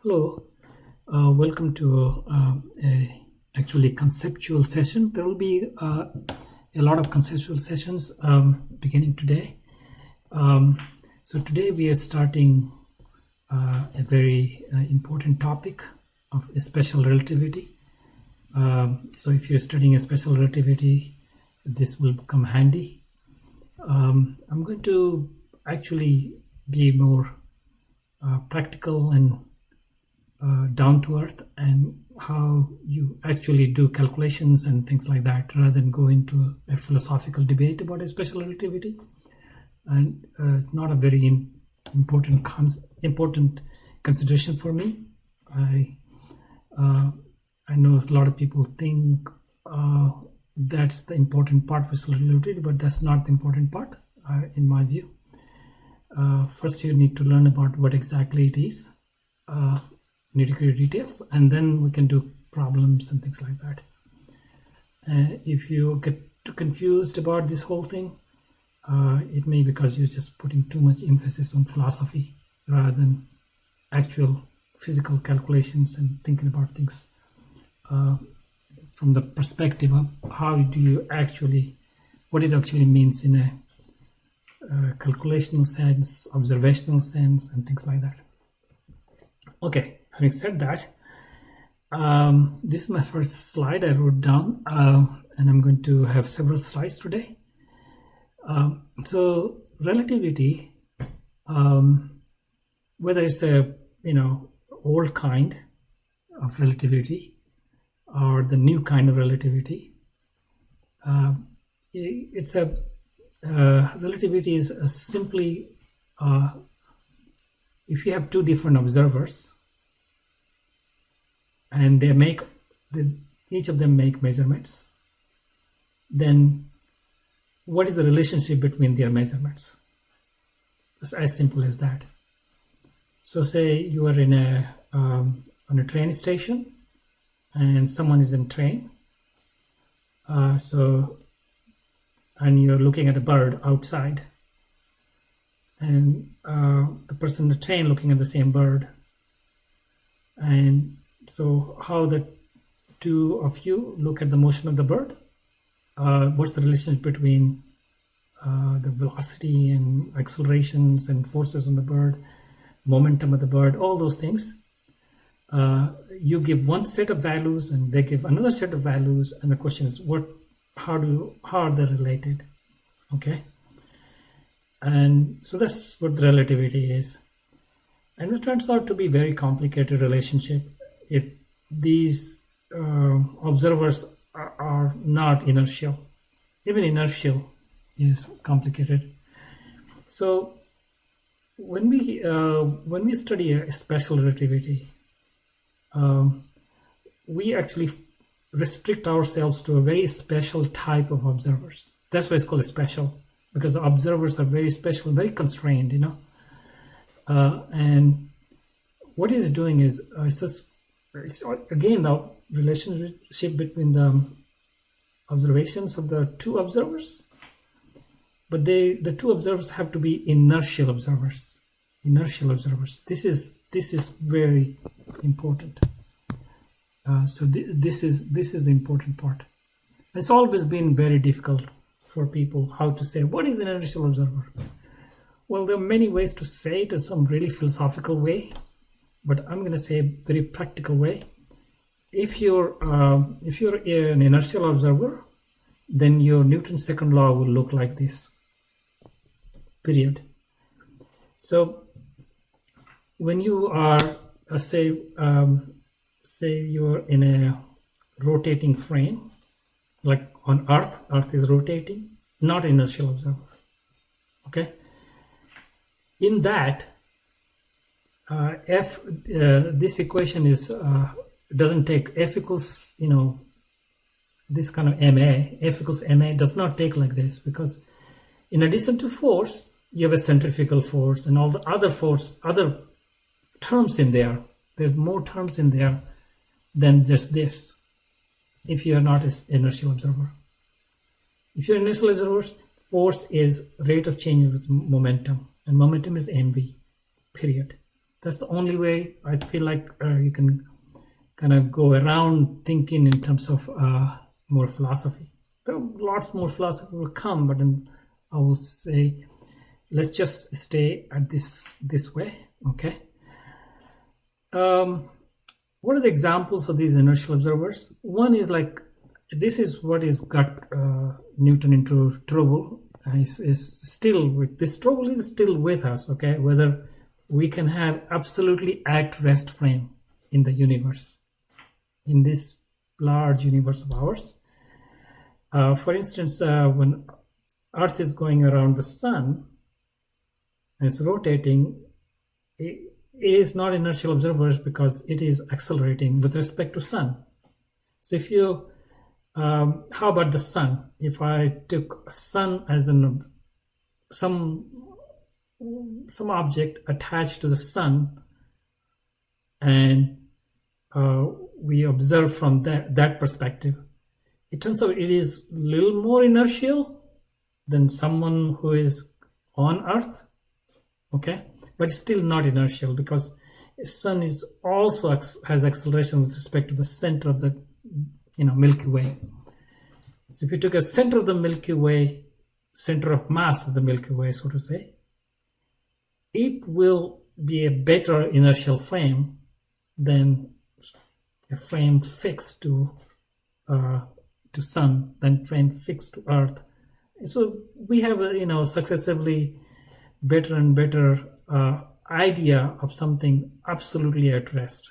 Hello, welcome to a actually conceptual session. There will be a lot of conceptual sessions beginning today. So today we are starting a very important topic of special relativity. So if you're studying a special relativity, this will come handy. I'm going to actually be more practical and down to earth and how you actually do calculations and things like that, rather than go into a philosophical debate about a special relativity. And it's not a very important consideration for me. I know a lot of people think that's the important part for special relativity, but that's not the important part in my view. First, you need to learn about what exactly it is. Nitty-gritty details, and then we can do problems and things like that. If you get too confused about this whole thing, it may be because you're just putting too much emphasis on philosophy rather than actual physical calculations and thinking about things from the perspective of how do you actually, what it actually means in a calculational sense, observational sense, and things like that. Okay. Having said that, this is my first slide I wrote down, and I'm going to have several slides today. So relativity, whether it's a old kind of relativity or the new kind of relativity, it's a relativity is simply if you have two different observers and they each of them make measurements, then what is the relationship between their measurements? It's as simple as that. So say you are in on a train station and someone is in train. And you're looking at a bird outside, and the person in the train looking at the same bird. And so how the two of you look at the motion of the bird, what's the relationship between the velocity and accelerations and forces on the bird, momentum of the bird, all those things. You give one set of values and they give another set of values, and the question is how are they related? Okay. And so that's what the relativity is. And it turns out to be a very complicated relationship if these observers are not inertial. Even inertial is complicated. So when we study a special relativity, we actually restrict ourselves to a very special type of observers. That's why it's called special, because the observers are very special, very constrained, and what he's doing is it's again the relationship between the observations of the two observers, but the two observers have to be inertial observers. This is very important. So this is the important part. It's always been very difficult for people how to say what is an inertial observer. Well, there are many ways to say it in some really philosophical way, but I'm going to say a very practical way. If you're an inertial observer, then your Newton's second law will look like this. Period. So when you are say you're in a rotating frame, like on Earth is rotating, not inertial observer. Okay. In that, this equation is doesn't take F equals this kind of ma. F equals ma does not take like this, because in addition to force, you have a centrifugal force and all the other terms in there. There's more terms in there than just this. If you are not an inertial observer, if you're an inertial observer, force is rate of change with momentum, and momentum is mv. Period. That's the only way I feel like you can kind of go around thinking in terms of more philosophy. There are lots more philosophy will come, but then I will say let's just stay at this way. Okay. What are the examples of these inertial observers? One is like, this is what is got Newton into trouble. Is still with this trouble is still with us. Okay, whether we can have absolutely at rest frame in the universe, in this large universe of ours. For instance, when Earth is going around the sun and it's rotating, it is not inertial observers because it is accelerating with respect to sun. So if you how about the sun? If I took sun as some object attached to the sun, and we observe from that perspective, it turns out it is a little more inertial than someone who is on Earth. Okay, but it's still not inertial because the sun is also has acceleration with respect to the center of the Milky Way. So if you took a center of the Milky Way, center of mass of the Milky Way, so to say, it will be a better inertial frame than a frame fixed to sun, than frame fixed to Earth. So we have successively better and better idea of something absolutely at rest.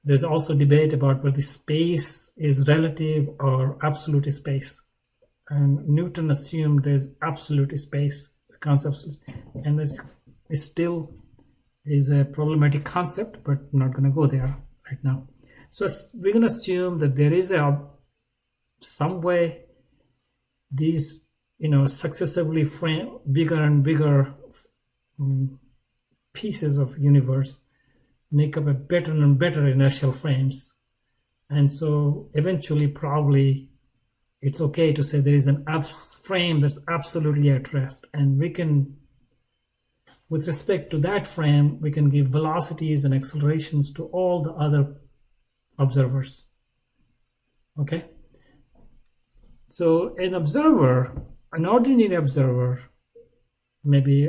There's also debate about whether space is relative or absolute space. And Newton assumed there's absolute space, the concept, and this still is a problematic concept, but I'm not going to go there right now. So we're going to assume that there is some way these, successively frame bigger and bigger pieces of universe make up a better and better inertial frames, and so eventually probably it's okay to say there is an frame that's absolutely at rest, and we can, with respect to that frame, we can give velocities and accelerations to all the other observers. Okay, so an ordinary observer, maybe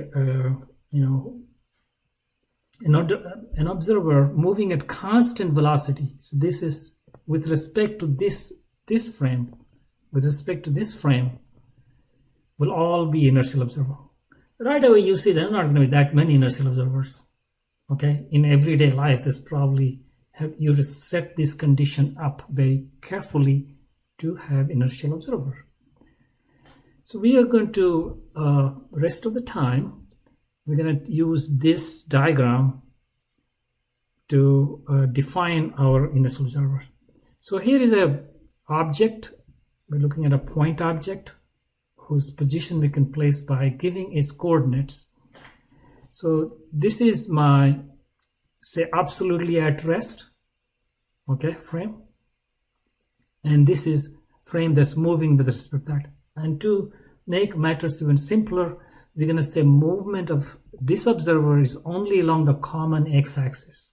an observer moving at constant velocity. So this is with respect to this frame, with respect to this frame, will all be inertial observer. Right away you see there are not going to be that many inertial observers. Okay, in everyday life, there's probably you to set this condition up very carefully to have inertial observer. So we are going to rest of the time we're going to use this diagram to define our inertial observer. So here is a object. We're looking at a point object whose position we can place by giving its coordinates. So this is my, say, absolutely at rest, okay, frame. And this is frame that's moving with respect to that. And to make matters even simpler, we're going to say movement of this observer is only along the common x-axis.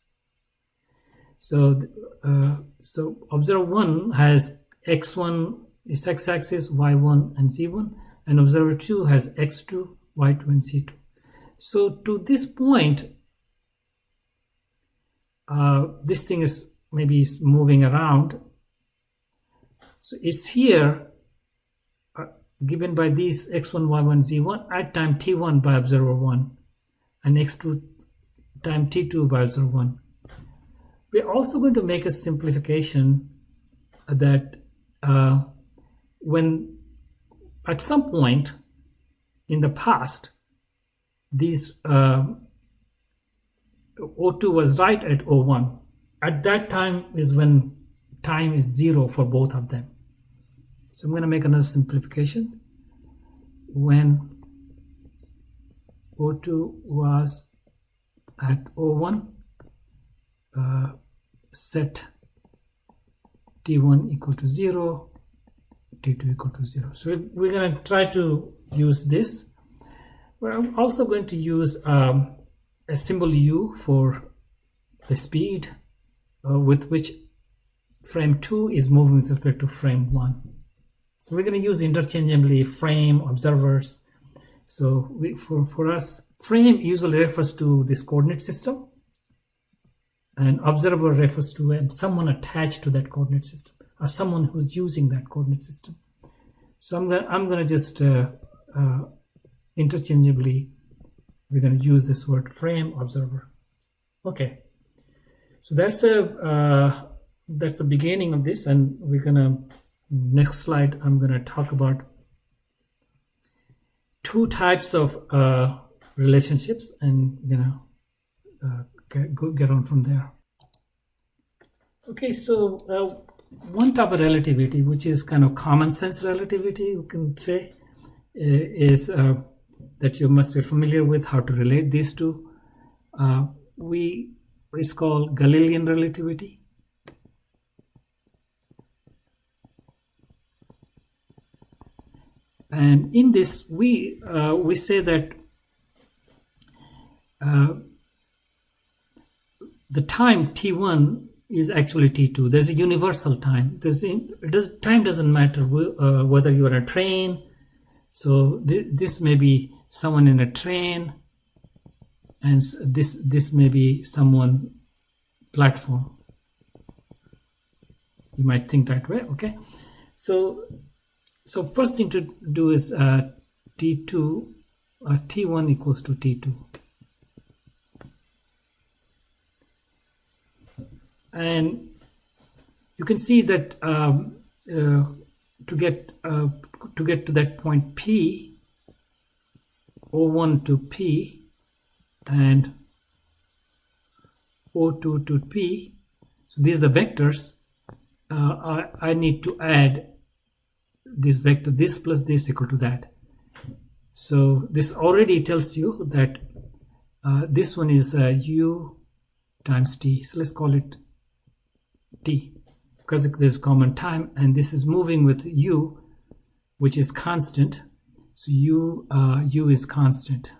So observer 1 has x1 is x-axis, y1 and z1, and observer 2 has x2, y2 and z2. So to this point, this thing is maybe moving around. So it's here given by these x1, y1, z1 at time t1 by observer 1 and x2 time t2 by observer 1. We're also going to make a simplification that when at some point in the past these O2 was right at O1, at that time is when time is 0 for both of them. So I'm going to make another simplification. When O2 was at O1, set T1 equal to 0, T2 equal to 0. So we're going to try to use this. We're also going to use a a symbol u for the speed with which frame 2 is moving with respect to frame 1. So we're going to use interchangeably frame, observers. So for us, frame usually refers to this coordinate system, and observer refers to someone attached to that coordinate system, or someone who's using that coordinate system. So I'm gonna just interchangeably, we're going to use this word frame, observer. Okay, so that's the beginning of this, and we're gonna, next slide, I'm gonna talk about two types of relationships, and get on from there. Okay, so one type of relativity, which is kind of common sense relativity, you can say, is that you must be familiar with how to relate these two. It's called Galilean relativity. And in this, we say that the time t1 is actually t2. There's a universal time. Time doesn't matter whether you are a train. So this may be someone in a train, and this may be someone platform. You might think that way. Okay, so first thing to do is t1 equals to t2, and you can see that to get to that point P, O1 to P and O2 to P, so these are the vectors. I need to add this vector, this plus this equal to that. So this already tells you that this one is u times t. So let's call it t, because there's common time, and this is moving with u, which is constant. So u is constant.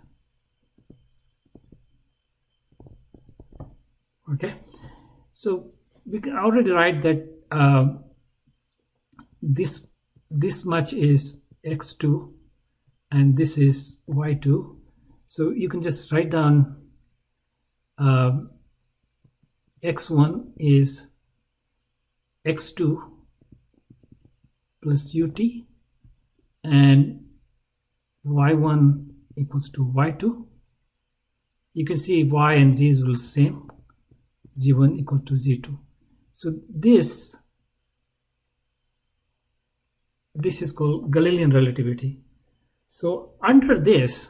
Okay, so we can already write that this much is x2 and this is y2. So you can just write down x1 is x2 plus ut, and y1 equals to y2. You can see y and z will be the same, z1 equal to z2. So this is called Galilean relativity. So under this,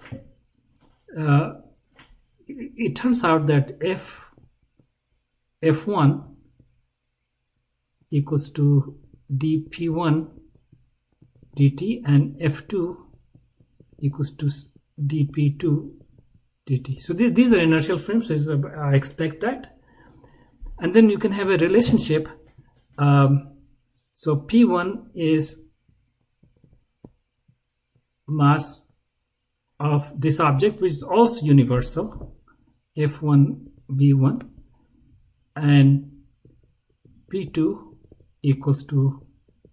it turns out that f1 equals to dp1 dt and f2 equals to dp2 dt. So these are inertial frames, so I expect that. And then you can have a relationship. So p1 is mass of this object, which is also universal, f1 v1, and p2 equals to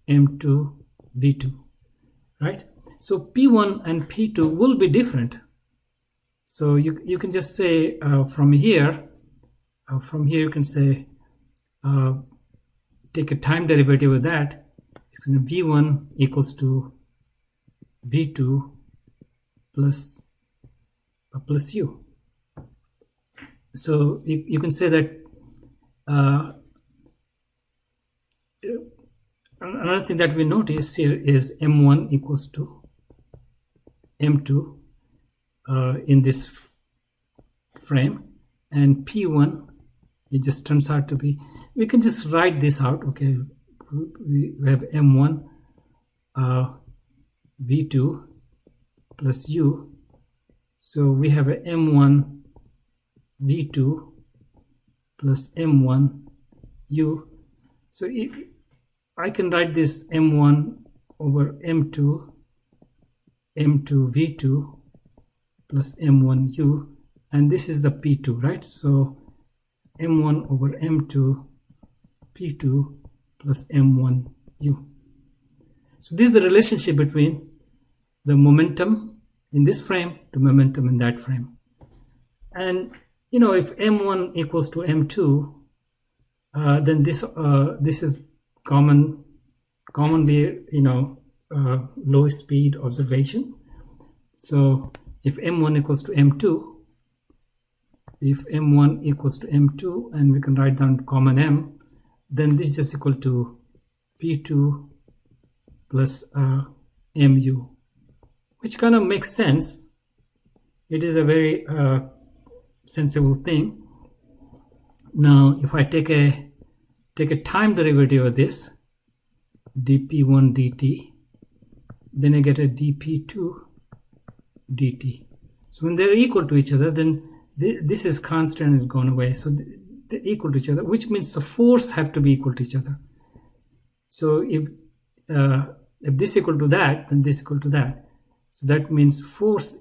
m2 v2, right? So p1 and p2 will be different. So you can just say from here you can say take a time derivative of that. It's going to v1 equals to v2 plus u. So you can say that another thing that we notice here is m1 equals to m2 in this frame, and p1, it just turns out to be, we can just write this out. Okay, we have m1 v2 plus u, so we have a m1 v2 plus m1 u. So I can write this m1 over m2 v2 plus m1 u, and this is the P2, right? So M1 over M2 P2 plus M1U. So this is the relationship between the momentum in this frame to momentum in that frame. And if M1 equals to M2, then this is commonly low speed observation. So if M1 equals to M2, and we can write down common M, then this is just equal to P2 plus MU, which kind of makes sense. It is a very sensible thing. Now, if I take a time derivative of this, dp1 dt, then I get a dp2 dt. So when they're equal to each other, then this is constant and is gone away. So they're equal to each other, which means the force have to be equal to each other. So if this equal to that, then this equal to that. So that means force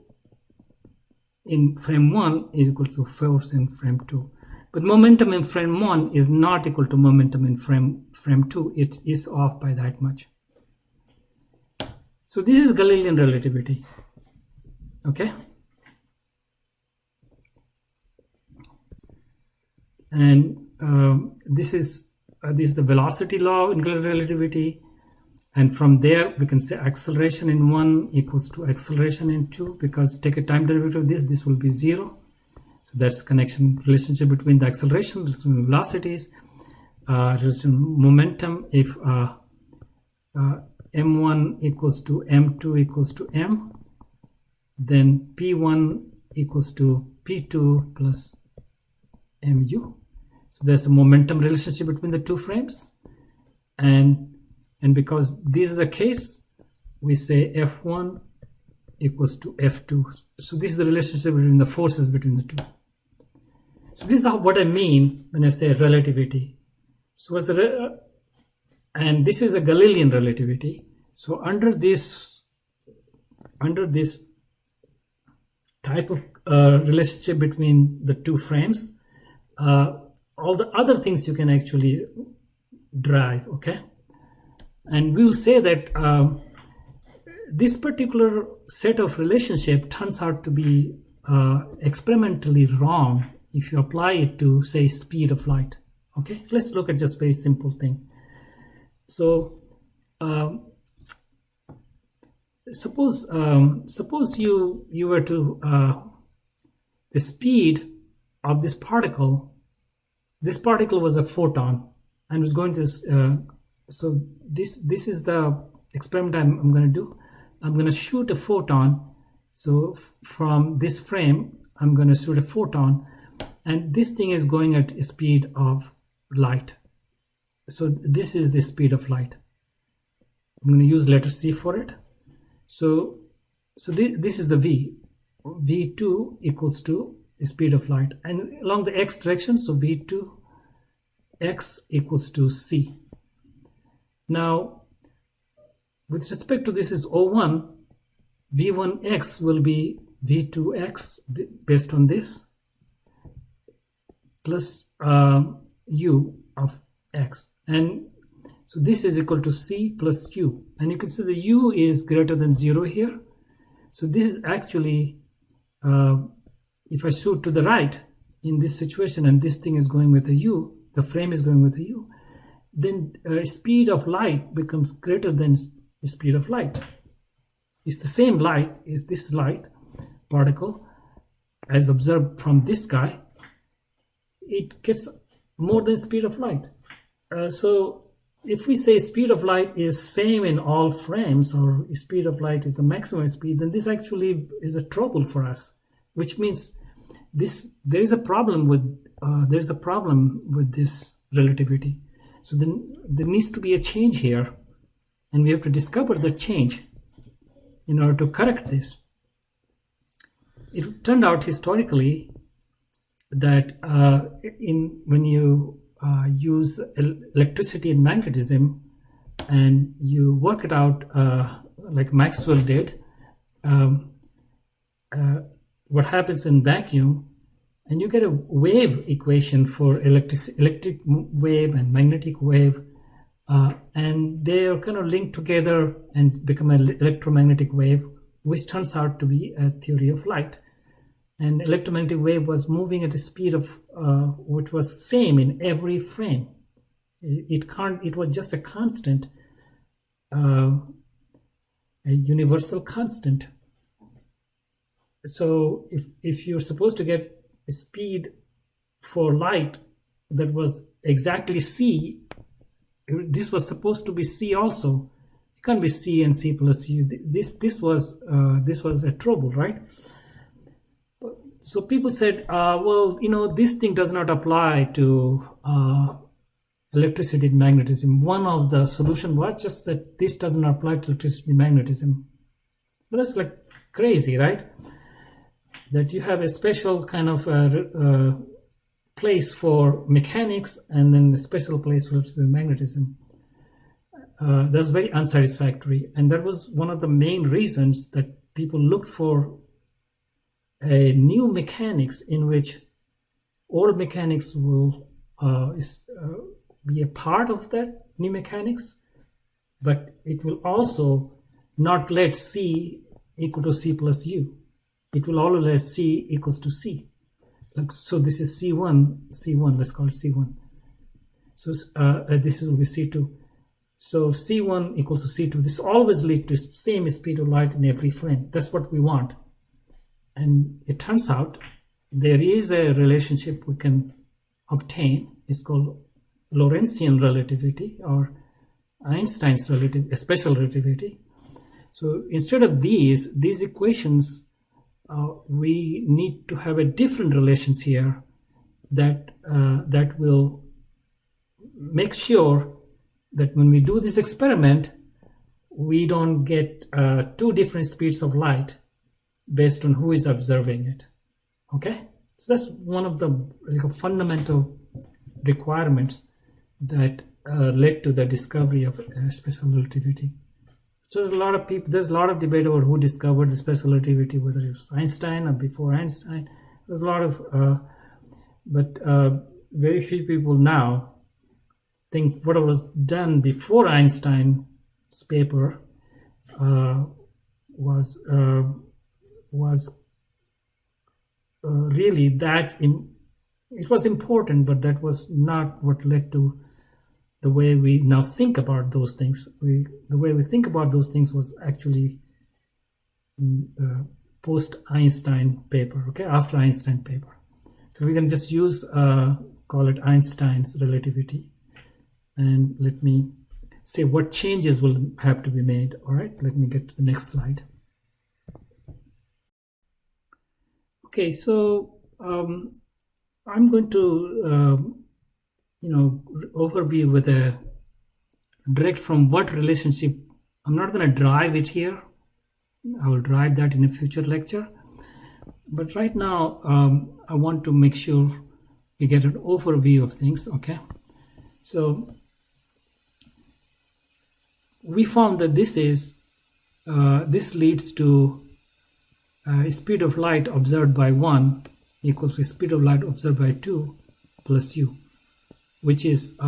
in frame 1 is equal to force in frame 2. But momentum in frame 1 is not equal to momentum in frame 2. It is off by that much. So this is Galilean relativity. Okay? And this is the velocity law in Galilean relativity. And from there, we can say acceleration in 1 equals to acceleration in 2, because take a time derivative of this will be 0. So that's relationship between the acceleration, between velocities, momentum. If M1 equals to M2 equals to M, then P1 equals to P2 plus MU. So there's a momentum relationship between the two frames. And because this is the case, we say F1 equals to F2. So this is the relationship between the forces between the two. So this is what I mean when I say relativity. So and this is a Galilean relativity. So under this type of relationship between the two frames, all the other things you can actually derive, okay? And we will say that this particular set of relationship turns out to be experimentally wrong if you apply it to, say, speed of light. Okay, let's look at just very simple thing. So suppose you were to the speed of this particle. This particle was a photon and was going to so this is the experiment I'm going to do. I'm going to shoot a photon. So from this frame, I'm going to shoot a photon, and this thing is going at a speed of light. So this is the speed of light. I'm going to use letter C for it. So this is the V. V2 equals to the speed of light, and along the x direction, so V2 x equals to C. Now, with respect to this is O1, V1x will be V2x based on this plus U of x. And so this is equal to C plus U. And you can see the U is greater than 0 here. So this is actually, if I shoot to the right in this situation and this thing is going with a U, the frame is going with a U, then speed of light becomes greater than speed of light. It's the same light, is this light particle as observed from this guy. It gets more than speed of light. So if we say speed of light is same in all frames, or speed of light is the maximum speed, then this actually is a trouble for us, which means there is a problem with this relativity. So then there needs to be a change here, and we have to discover the change in order to correct this. It turned out historically that when you use electricity and magnetism and you work it out like Maxwell did, what happens in vacuum and you get a wave equation for electric wave and magnetic wave, and they are kind of linked together and become an electromagnetic wave, which turns out to be a theory of light. And electromagnetic wave was moving at a speed of which was same in every frame. It was just a constant, a universal constant. So if you're supposed to get a speed for light that was exactly c, this was supposed to be c also. It can't be c and c plus u. This was a trouble, right? So people said, well, this thing does not apply to electricity and magnetism. One of the solution was just that this doesn't apply to electricity and magnetism. But that's like crazy, right? That you have a special kind of place for mechanics and then a special place for electricity and magnetism. That's very unsatisfactory. And that was one of the main reasons that people looked for a new mechanics in which old mechanics will be a part of that new mechanics, but it will also not let c equal to c plus u. It will always let c equals to c. So this is c1, let's call it c1. So this will be c2. So c1 equals to c2. This always leads to same speed of light in every frame. That's what we want. And it turns out there is a relationship we can obtain. It's called Lorentzian relativity or Einstein's special relativity. So instead of these equations, we need to have a different relations here that will make sure that when we do this experiment, we don't get two different speeds of light based on who is observing it. Okay, so that's one of the fundamental requirements that led to the discovery of special relativity. So there's a lot of debate over who discovered the special relativity, whether it was Einstein or before Einstein. There's a lot of but very few people now think what was done before Einstein's paper was really that it was important, but that was not what led to the way we now think about those things. The way we think about those things was actually post-Einstein paper, okay, after Einstein paper. So we can just use, call it Einstein's relativity. And let me say what changes will have to be made. All right, let me get to the next slide. Okay, so I'm going to overview with a direct from what relationship. I'm not going to drive it here. I will drive that in a future lecture. But right now, I want to make sure you get an overview of things. Okay, so we found that this leads to speed of light observed by 1 equals to speed of light observed by 2 plus u, which is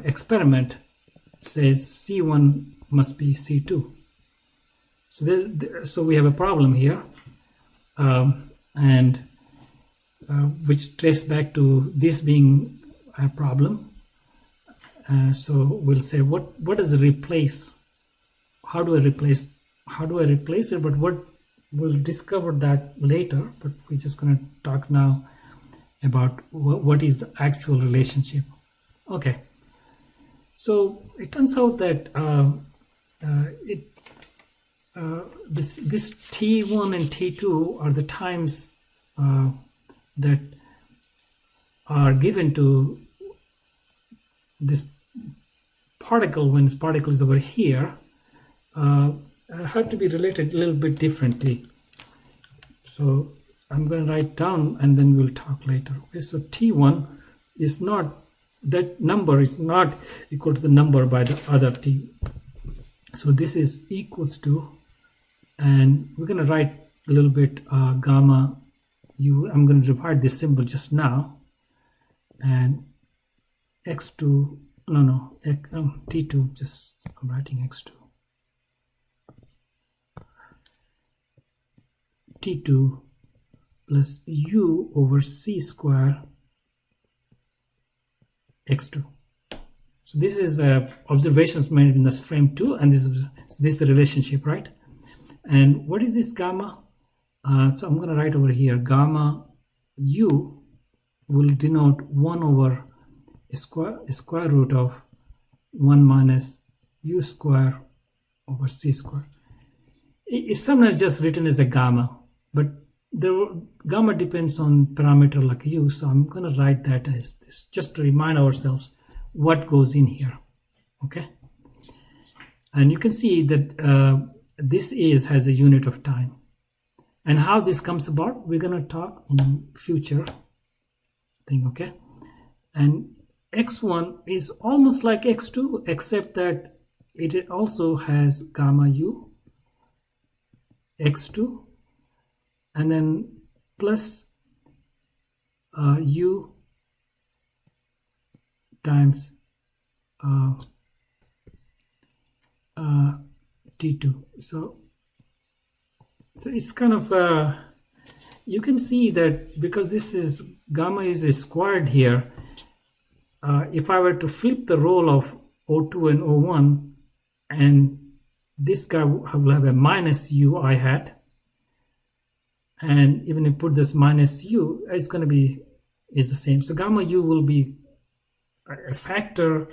experiment says c1 must be c2. So we have a problem here, and which traces back to this being a problem. So we'll say what does it replace? How do I replace it? But we'll discover that later. But we're just going to talk now about what is the actual relationship. Okay. So it turns out that this T1 and T2 are the times that are given to this particle when this particle is over here. Have to be related a little bit differently. So I'm going to write down and then we'll talk later. Okay, so T1 is not, that number is not equal to the number by the other T. So this is equals to, and we're going to write a little bit gamma u. I'm going to divide this symbol just now, and x2, t2, just I'm writing x2, t2 plus u over c square x2. So this is observations made in this frame 2, and this is the relationship, right? And what is this gamma? So I'm going to write over here, gamma u will denote 1 over square root of 1 minus u square over c square. It's sometimes just written as a gamma, but the gamma depends on parameter like u, so I'm going to write that as this, just to remind ourselves what goes in here. Okay, and you can see that this has a unit of time, and how this comes about we're going to talk in future thing. Okay, and x1 is almost like x2, except that it also has gamma u x2 and then plus u times t2. So it's kind of you can see that because this is gamma is squared here, if I were to flip the role of O2 and O1, and this guy will have a minus u I hat, and even if you put this minus u, it's going to be the same. So gamma u will be a factor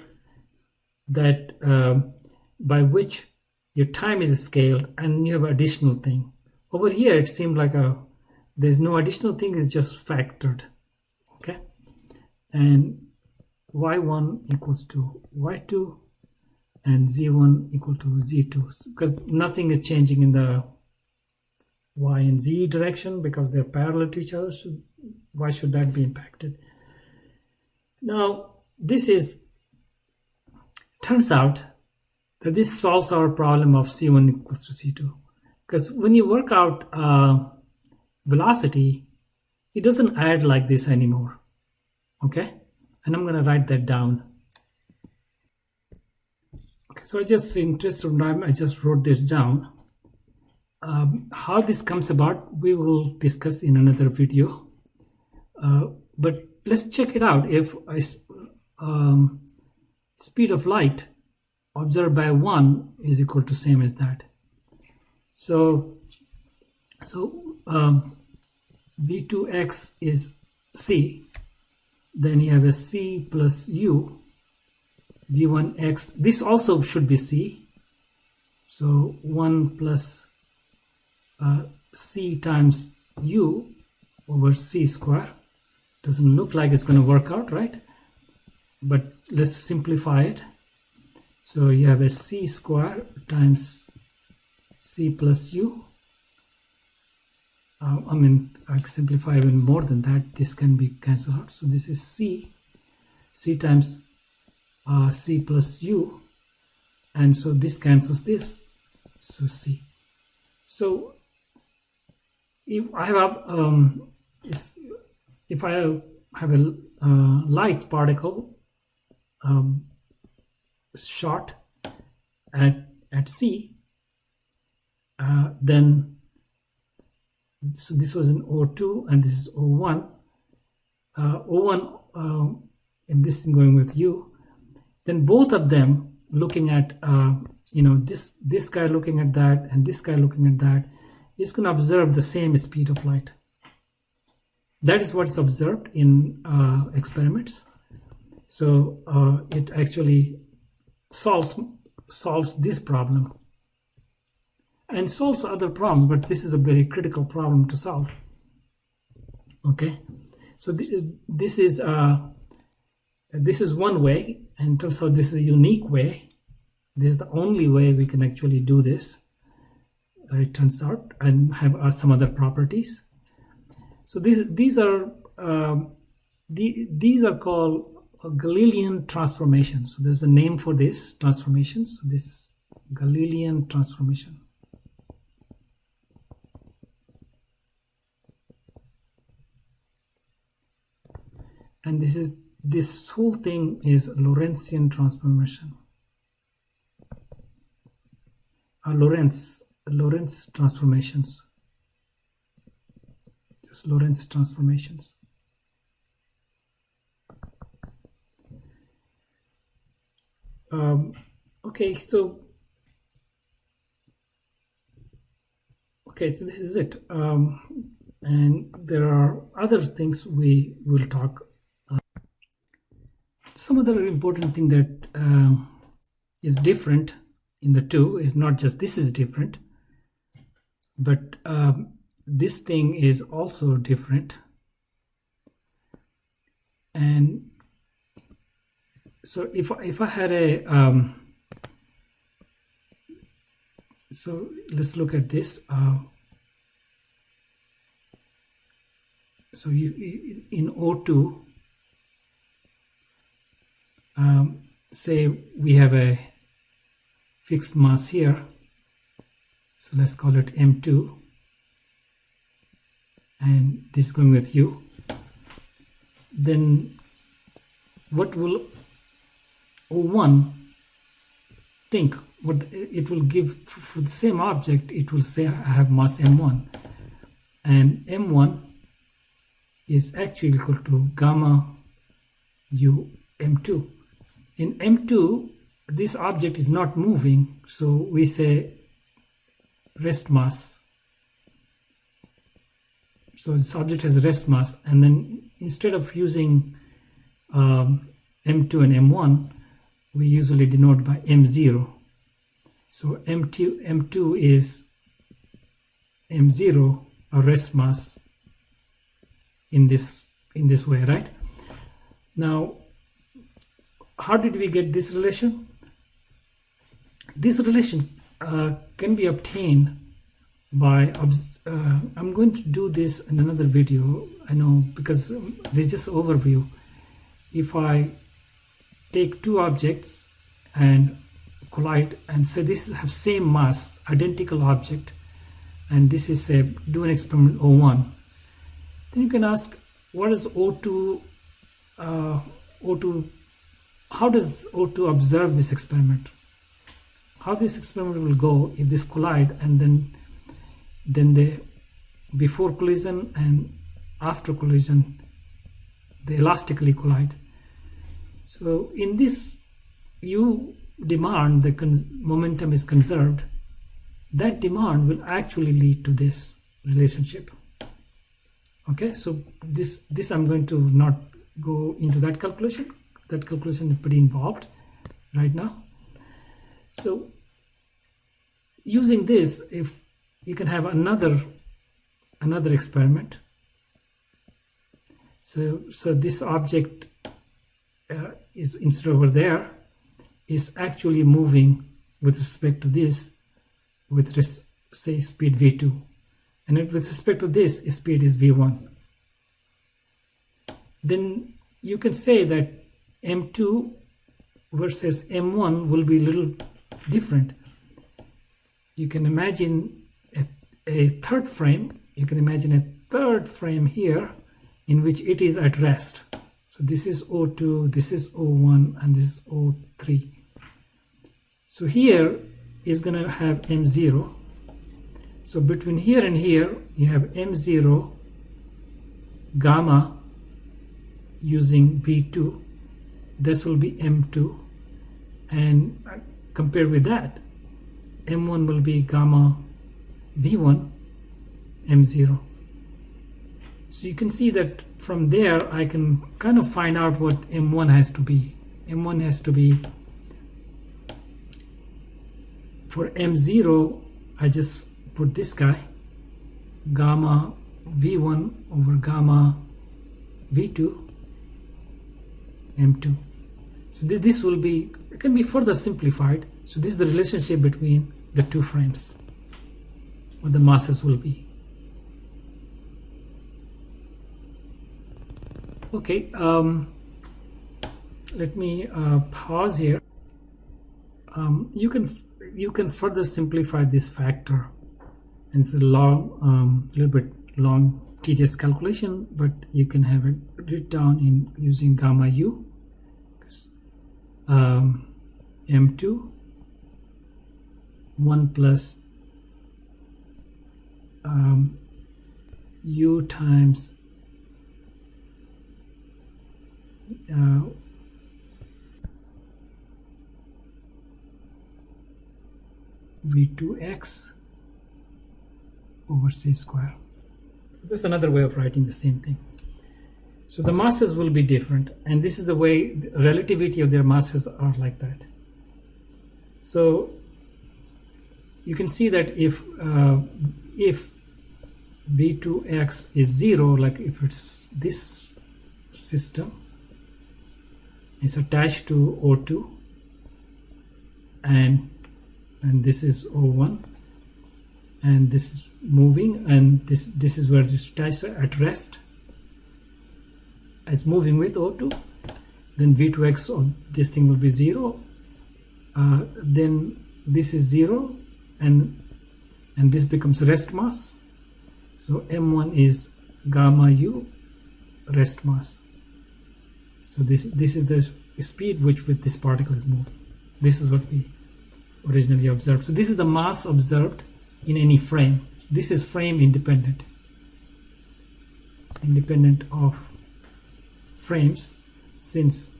that by which your time is scaled, and you have additional thing. Over here it seemed like there's no additional thing, is just factored. Okay, and y1 equals to y2 and z1 equal to z2, because nothing is changing in the y and z direction because they're parallel to each other, so why should that be impacted? Now this turns out that this solves our problem of c1 equals to c2, because when you work out velocity, it doesn't add like this anymore. Okay, and I'm going to write that down. Okay, so in interest of time, I just wrote this down. How this comes about, we will discuss in another video. But let's check it out. If speed of light observed by 1 is equal to same as that. So v2x is c, then you have a c plus u, v1x, this also should be c, so 1 plus c times u over c square. Doesn't look like it's going to work out, right? But let's simplify it. So you have a c square times c plus u. I mean, I can simplify even more than that. This can be cancelled out. So this is c times c plus u, and so this cancels this. So c. So if I have a light particle shot at c, then so this was in O2 and this is O1. O1 and this thing going with u, then both of them looking at this guy looking at that and this guy looking at that is going to observe the same speed of light. That is what's observed in experiments. So it actually solves this problem and solves other problems, but this is a very critical problem to solve. Okay, so this is one way, and so this is a unique way. This is the only way we can actually do this, it turns out, and have some other properties. So these are called Galilean transformations. So there's a name for this transformation. So this is Galilean transformation. and this whole thing is Lorentzian transformation. Lorentz transformations. Just Lorentz transformations. Okay, so this is it, and there are other things we will talk. Some other important thing that is different in the two is not just this is different, but this thing is also different. And so if I had a so let's look at this. So you in O2, say we have a fixed mass here, so let's call it M2, and this is going with U. Then what will O1 think? What it will give for the same object? It will say I have mass M1, and M1 is actually equal to gamma U M2. In M2, this object is not moving, so we say rest mass. So this object has rest mass, and then instead of using M2 and M1, we usually denote by M0. So M2 is M0, a rest mass, in this way, right? Now, how did we get this relation? This relation can be obtained by I'm going to do this in another video, I know, because this is just an overview. If I take two objects and collide and say this have same mass, identical object, and this is a do an experiment O1, then you can ask, what is O2? How does O2 observe this experiment? How this experiment will go if this collide, and then the before collision and after collision they elastically collide. So in this you demand the momentum is conserved. That demand will actually lead to this relationship. Okay, so this I'm going to not go into that calculation. That calculation is pretty involved right now. So using this, if you can have another experiment. So this object is, instead over there, is actually moving with respect to this with say speed v2, and with respect to this speed is v1. Then you can say that M2 versus M1 will be a little different. You can imagine a third frame. You can imagine a third frame here in which it is at rest. So this is O2, this is O1, and this is O3. So here is going to have M0. So between here and here, you have M0 gamma using V2. This will be M2. And compared with that, M1 will be gamma V1 M0. So you can see that from there I can kind of find out what M1 has to be. M1 has to be, for M0 I just put this guy, gamma V1 over gamma V2 M2. So this will be, it can be further simplified. So this is the relationship between the two frames, what the masses will be. Okay, let me pause here. You can further simplify this factor, and it's a long, little bit long, tedious calculation, but you can have a put it down in using gamma u, m2 1 plus u times v2x over c square. So that's another way of writing the same thing. So the masses will be different, and this is the way the relativity of their masses are like that. So you can see that if v2x is 0, like if it's this system, it's attached to O2, and this is O1, and this is moving, and this is where it's attached at rest. It's moving with O2, then v2x of this thing will be 0, then this is 0, and this becomes rest mass. So m1 is gamma u rest mass. So this is the speed which this particle is moving. This is what we originally observed. So this is the mass observed in any frame. This is frame independent of frames, since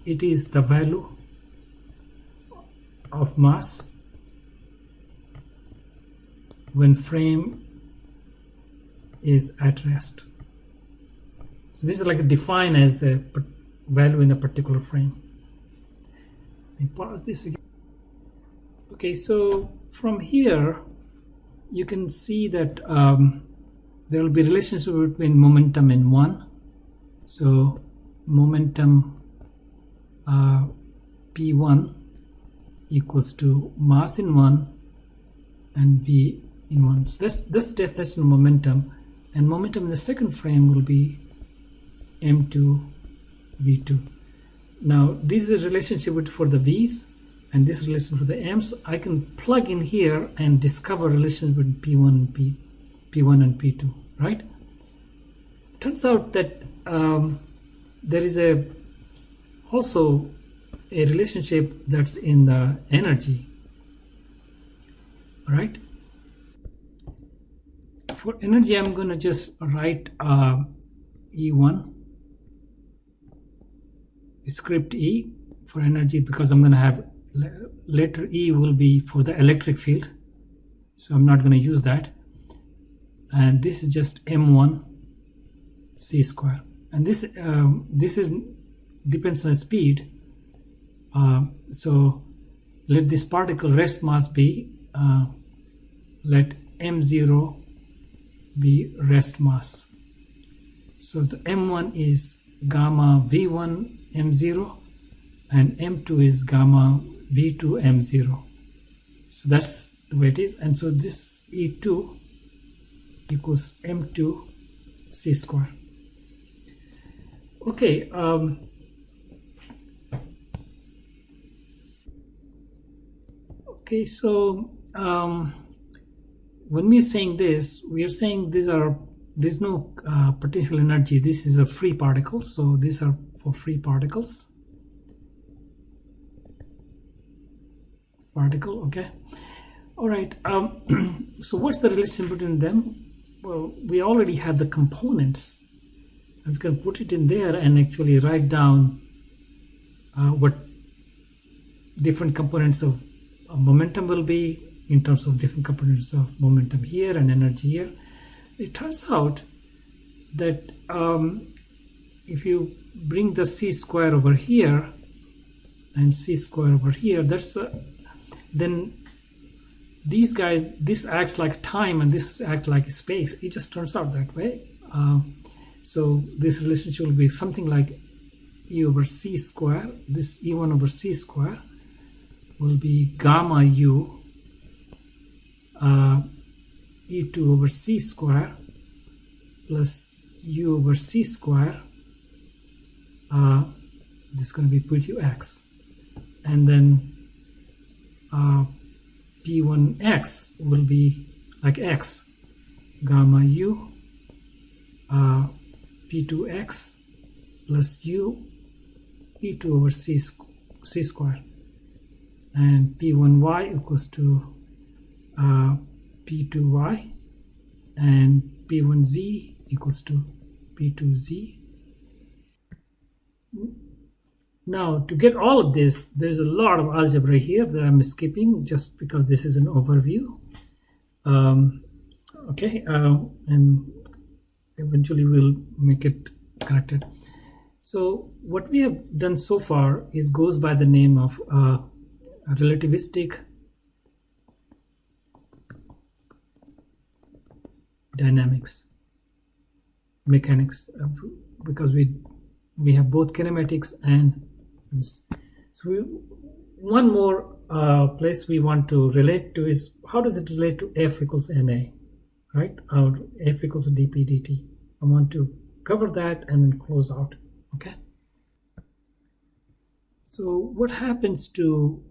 it is the value of mass when frame is at rest. So this is like defined as a value in a particular frame. Let me pause this again. Okay, so from here you can see that there will be relationship between momentum in 1. So momentum P1 equals to mass in 1 and V in 1. So that's definition of momentum, and momentum in the second frame will be M2 V2. Now this is a relationship for the V's and this relationship for the M's. I can plug in here and discover relations between P1 and P1 and P2, right? Turns out that there is also a relationship that's in the energy, right? For energy, I'm going to just write E1, script E for energy, because I'm going to have letter E will be for the electric field, so I'm not going to use that. And this is just M1 c square, and this is depends on speed. So let this particle rest mass be let m0 be rest mass. So the m1 is gamma v1 m0 and m2 is gamma v2 m0. So that's the way it is, and so this E2 equals m2 c square. Okay, okay, so when we're saying this, we are saying there's no potential energy. This is a free particle, so these are for free particles. Okay, all right. So what's the relation between them? Well, we already have the components. We can put it in there and actually write down what different components of momentum will be in terms of different components of momentum here and energy here. It turns out that if you bring the c square over here and c square over here, that's then these guys, this acts like time and this acts like space. It just turns out that way. So this relationship will be something like E over c square. This E1 over c square will be gamma u E2 over c square plus u over c square. This is going to be P2x, and then P1x will be like x gamma u p2x plus u p2 over c square, and p1y equals to p2y, and p1z equals to p2z. Now, to get all of this, there's a lot of algebra here that I'm skipping just because this is an overview. Okay, and eventually we'll make it connected. So what we have done so far is goes by the name of relativistic mechanics, because we have both kinematics and so one more place we want to relate to is how does it relate to F equals ma, right? Or F equals dp dt. I want to cover that and then close out. Okay, so what happens to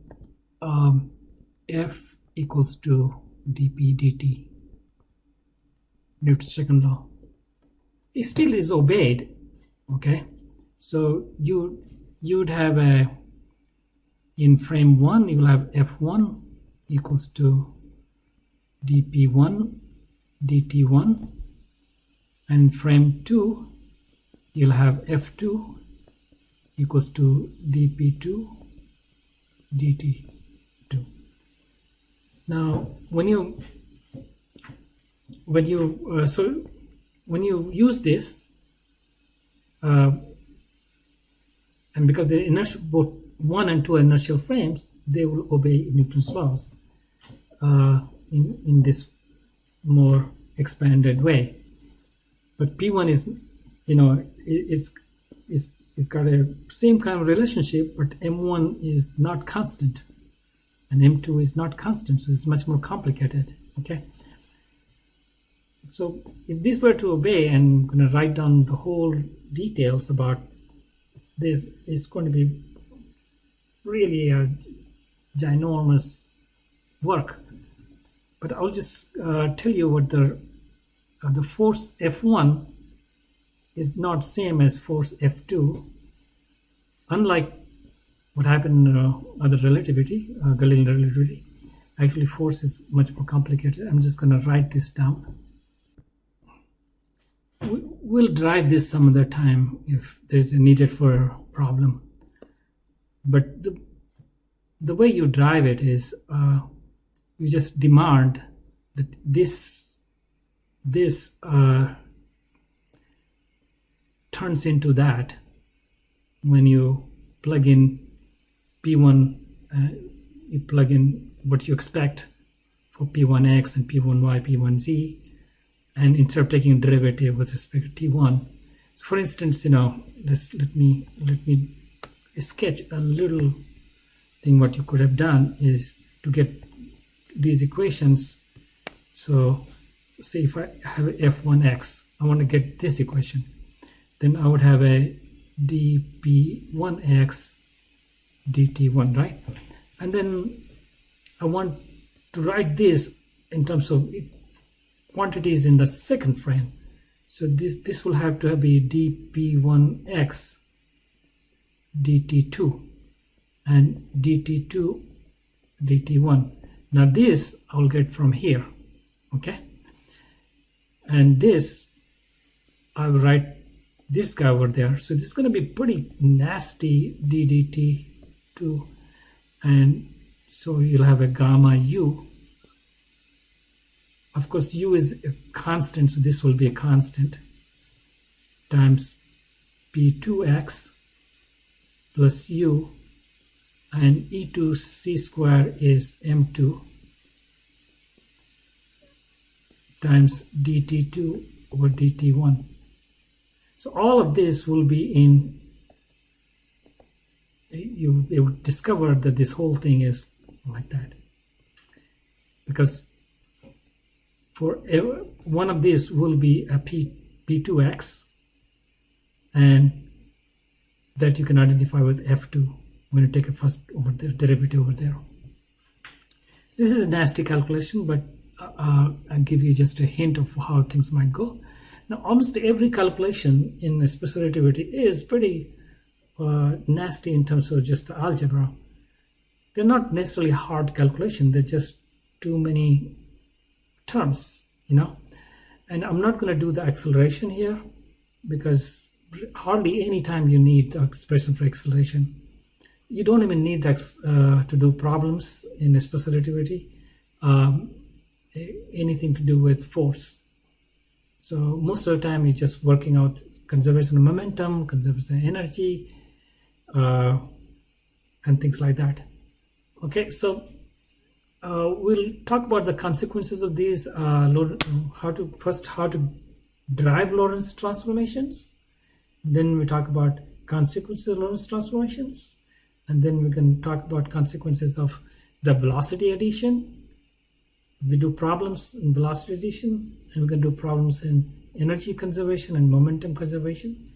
F equals to dp dt, Newton's second law? It still is obeyed. Okay, so you'd have in frame 1 you'll have F1 equals to dp1 dt1, and frame 2 you'll have F2 equals to dp2 dt2. Now when you use this, and because the inertial, both 1 and 2 inertial frames, they will obey Newton's laws in this more expanded way. But P1 is, it's got a same kind of relationship, but M1 is not constant and M2 is not constant, so it's much more complicated. Okay, so if this were to obey, and I'm going to write down the whole details about this, is going to be really a ginormous work, but I'll just tell you what the force F1 is not same as force F2. Unlike what happened in other relativity, Galilean relativity, actually force is much more complicated. I'm just going to write this down. We'll drive this some other time if there's a needed for a problem. But the way you drive it is you just demand that this turns into that when you plug in P1, you plug in what you expect for P1x and P1y, P1z, and instead of taking a derivative with respect to T1. So for instance, let me sketch a little thing. What you could have done is to get these equations. So say if I have a f1x, I want to get this equation, then I would have a dp1x dt1, right? And then I want to write this in terms of quantities in the second frame. So this will have to be dp1x dt2 and dt2 dt1. Now this I'll get from here, okay? And this I will write this guy over there. So this is going to be pretty nasty ddt2, and so you'll have a gamma u. Of course, u is a constant, so this will be a constant, times p2x plus u, and e2 c square is m2 times dt2 over dt1. So all of this will be in, you will discover that this whole thing is like that, because for one of these will be a p2x, and that you can identify with f2 when you take a first over there derivative over there. This is a nasty calculation, but I'll give you just a hint of how things might go. Now, almost every calculation in special relativity is pretty nasty in terms of just the algebra. They're not necessarily hard calculation, they're just too many terms, and I'm not going to do the acceleration here because hardly any time you need the expression for acceleration. You don't even need that to do problems in a special relativity, anything to do with force. So most of the time you're just working out conservation of momentum, conservation of energy, and things like that. Okay, so we'll talk about the consequences of these, how to derive Lorentz transformations. Then we talk about consequences of Lorentz transformations, and then we can talk about consequences of the velocity addition. We do problems in velocity addition, and we can do problems in energy conservation and momentum conservation.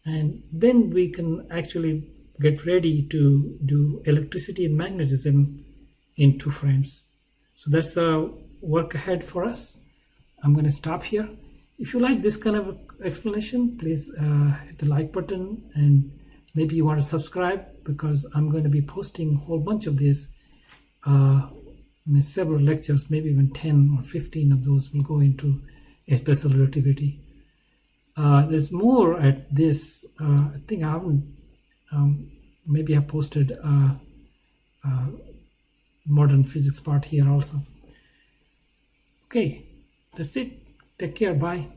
And then we can actually get ready to do electricity and magnetism in 2 frames. So that's the work ahead for us. I'm going to stop here. If you like this kind of explanation, please hit the like button, and maybe you want to subscribe, because I'm going to be posting a whole bunch of these, several lectures, maybe even 10 or 15 of those will go into special relativity. There's more at this. I think I haven't, maybe I posted modern physics part here also. Okay, that's it. Take care. Bye.